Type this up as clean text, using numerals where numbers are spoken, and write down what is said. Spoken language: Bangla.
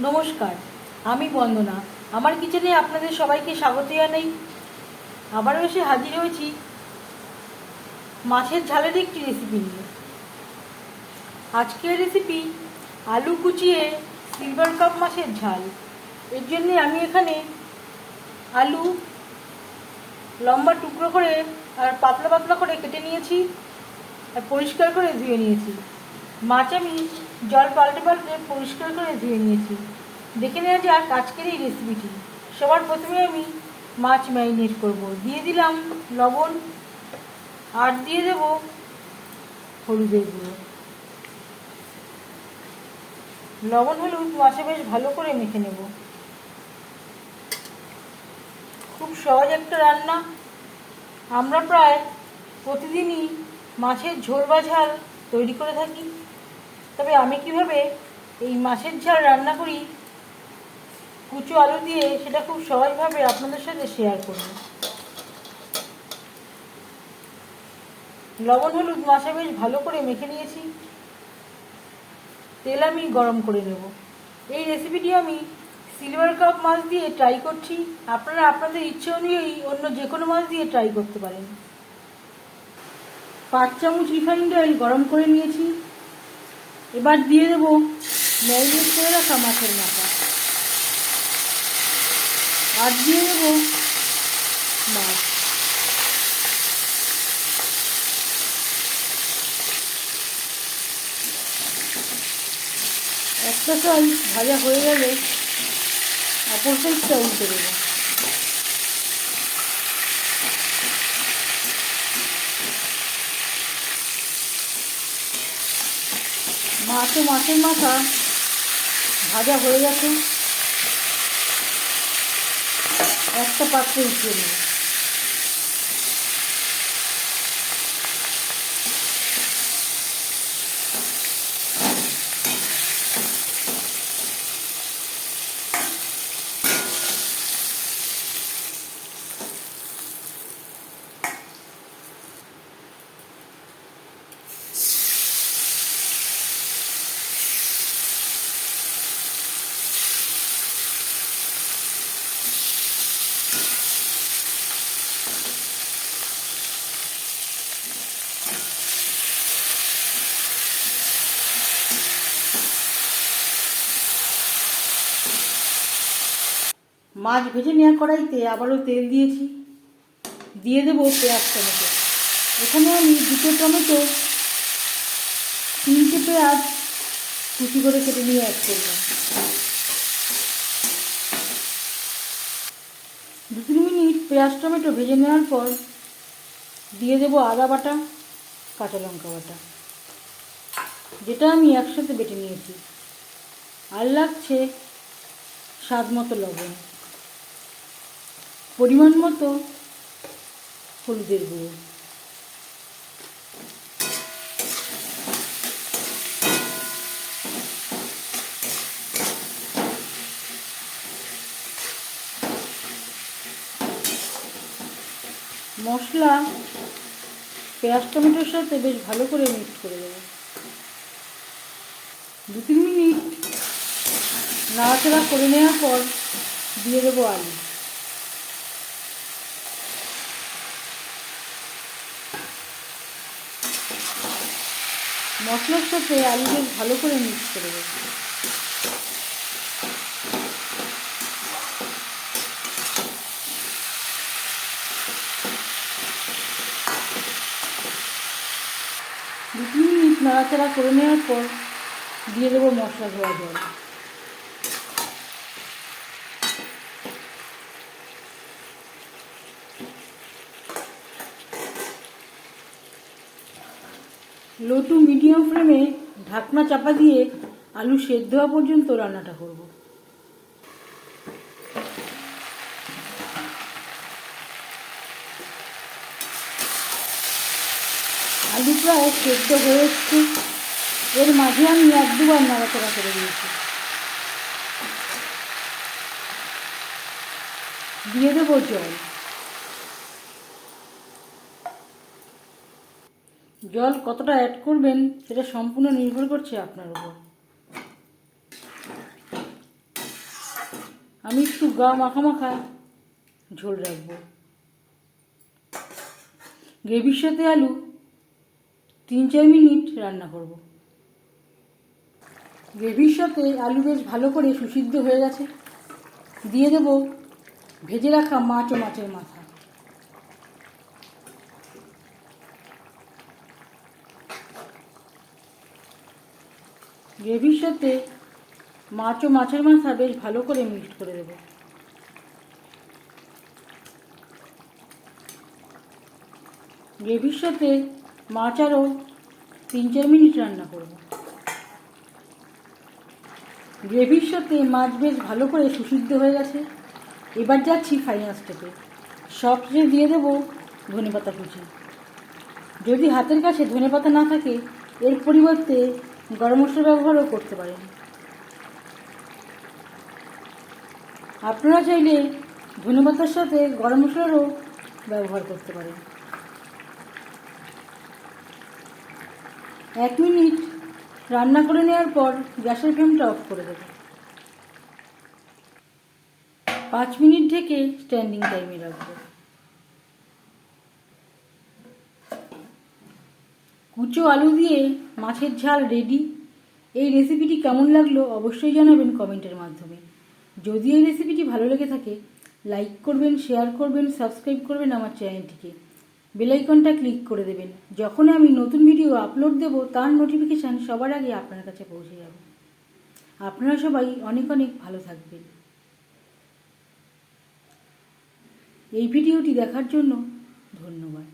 নমস্কার, আমি বন্দনা। আমার কিচেনে আপনাদের সবাইকে স্বাগত জানাই। আবারও এসে হাজির হয়েছি মাছের ঝালের একটি রেসিপি নিয়ে। আজকের রেসিপি আলু কুচিয়ে সিলভার কাপ মাছের ঝাল। এর জন্যে আমি এখানে আলু লম্বা টুকরো করে আর পাতলা পাতলা করে কেটে নিয়েছি আর পরিষ্কার করে ধুয়ে নিয়েছি। মাছ আমি জল পাল্টে পাল্টে পরিষ্কার করে ধুয়ে নিয়েছি। দেখে নেওয়া যাক আজকের এই রেসিপিটি। সবার প্রথমে আমি মাছ ম্যারিনেট করব। দিয়ে দিলাম লবণ আর দিয়ে দেব হলুদের গুঁড়ো। লবণ হলুদ মাছে বেশ ভালো করে মেখে নেব। খুব সহজ একটা রান্না। আমরা প্রায় প্রতিদিনই মাছের ঝোল বা ঝাল তৈরি করে থাকি, তবে আমি কিভাবে এই মাছের ঝাল রান্না করি কুচো আলু দিয়ে, সেটা খুব সহজভাবে আপনাদের সাথে শেয়ার করব। লবণ হলুদ মাছে বেশ ভালো করে মেখে নিয়েছি। তেল আমি গরম করে নেব। এই রেসিপিটি আমি সিলভার কাপ মাছ দিয়ে ট্রাই করছি। আপনারা আপনাদের ইচ্ছে অনুযায়ী অন্য যে কোনো মাছ দিয়ে ট্রাই করতে পারেন। 5 চামচ রিফাইন্ড অয়েল গরম করে নিয়েছি। এবার দিয়ে দেব ম্যারিনেট করে রাখা মাছের মাথা আর দিয়ে দেব মাছ। একটা সাইড ভাজা হয়ে গেলে অপর সাইডটা উল্টে দেবো। মাছ ও মাছের মাথা ভাজা হয়ে গেছে। একটা পাত্রে উঠিয়ে নেব। মাছ ভেজে নেওয়া কড়াইতে আবারও তেল দিয়েছি। দিয়ে দেবো পেঁয়াজ টমেটো। এখানে আমি 2 টমেটো, 3টে পেঁয়াজ কুচি করে কেটে নিয়ে অ্যাড করলাম। 2-3 মিনিট পেঁয়াজ টমেটো ভেজে নেওয়ার পর দিয়ে দেবো আদা বাটা, কাঁচা লঙ্কা বাটা, যেটা আমি একসাথে বেটে নিয়েছি। আর লাগছে স্বাদ মতো লবণ, পরিমাণ মতো হলুদের গুঁড়ো। মশলা পেঁয়াজ টমেটোর সাথে বেশ ভালো করে মিক্স করে দেবো। 2-3 মিনিট নাড়াচাড়া করে নেওয়ার পর দিয়ে দেবো আলু। মশলার সাথে আলু বেশ ভালো করে মিক্স করে দেবো। দু 3 মিনিট নাড়াচাড়া করে নেওয়ার পর দিয়ে দেবো মশলা ধোয়া জল। লো টু মিডিয়াম ফ্লেমে ঢাকনা চাপা দিয়ে আলু সেদ্ধ হওয়া পর্যন্ত রান্নাটা করব। আলু প্রায় সেদ্ধ হয়ে এসছে। এর মাঝে আমি 1-2 বার নাড়াচাড়া করে দিয়েছি। দিয়ে দেবো জল। জল কতটা অ্যাড করবেন সেটা সম্পূর্ণ নির্ভর করছে আপনার উপর। আমি একটু গা মাখা মাখা ঝোল রাখবো। গ্রেভির সাথে আলু 3-4 মিনিট রান্না করব। গ্রেভির সাথে আলু বেশ ভালো করে সুসিদ্ধ হয়ে গেছে। দিয়ে দেব ভেজে রাখা মাছ ও মাছের মাথা। গ্রেভির সাথে মাছ ও মাছের মাথা বেশ ভালো করে মিক্সড করে দেব। গ্রেভির সাথে মাছ আরও 3-4 মিনিট রান্না করব। গ্রেভির সাথে মাছ বেশ ভালো করে সুসিদ্ধ হয়ে গেছে। এবার যাচ্ছি ফাইনাল স্টেপে। সবশেষে দিয়ে দেব ধনেপাতা কুচি। যদি হাতের কাছে ধনেপাতা না থাকে এর পরিবর্তে গরম মশলা ব্যবহারও করতে পারেন। আপনারা চাইলে ধনেপাতার সাথে গরম মশলারও ব্যবহার করতে পারেন। 1 মিনিট রান্না করে নেওয়ার পর গ্যাসের ফ্লেমটা অফ করে দেব। 5 মিনিট ঢেকে স্ট্যান্ডিং টাইমে রাখবো। কুচো আলু দিয়ে মাছের ঝাল রেডি। এই রেসিপিটি কেমন লাগলো অবশ্যই জানাবেন কমেন্টের মাধ্যমে। যদি এই রেসিপিটি ভালো লেগে থাকে লাইক করবেন, শেয়ার করবেন, সাবস্ক্রাইব করবেন আমার চ্যানেলটিকে। বেল আইকনটা ক্লিক করে দেবেন। যখন আমি নতুন ভিডিও আপলোড দেব তার নোটিফিকেশান সবার আগে আপনার কাছে পৌঁছে যাবে। আপনারা সবাই অনেক অনেক ভালো থাকবেন। এই ভিডিওটি দেখার জন্য ধন্যবাদ।